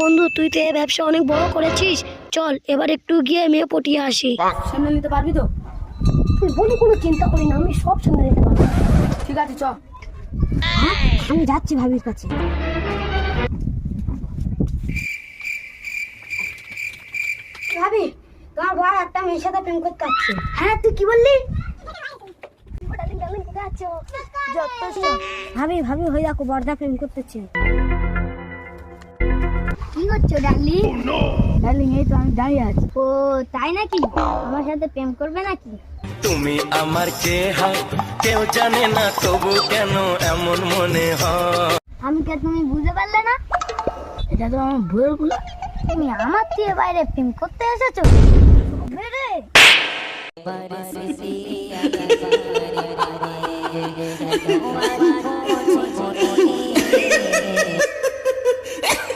বন্ধু, তুই তো এই ব্যবসা অনেক বড় করেছিস, চল এবার একটু গিয়ে মেয়ে পটিয়ে আসি। সামনে নিতে পারবি তো? তুই বলি কোনো চিন্তা করি না, আমি সব সামনে নিতে পারবো। ঠিক আছে, চ। আমি যাচ্ছি ভাবির কাছে। ভাবি, তোমার বড় একটা মেয়ের সাথে প্রেম করতে আসছে। হ্যাঁ, তুই কি বললি? ভাবি ভাবি হয়ে দেখো, বড়দা প্রেম করতেছে। কি করছো ডার্লিং? ডার্লিং, এই তো আমি দাঁড়িয়ে আছি। ও তাই নাকি? আমার সাথে প্রেম করবে নাকি? তুমি আমার কে হয় কেউ জানে না, তবু কেন এমন মনে হয়? আমি কে তুমি বুঝতে পারলে না? এটা তো আমার বইয়ের গুলো। তুমি আমার থেকে বাইরে প্রেম করতে এসেছো? বেরে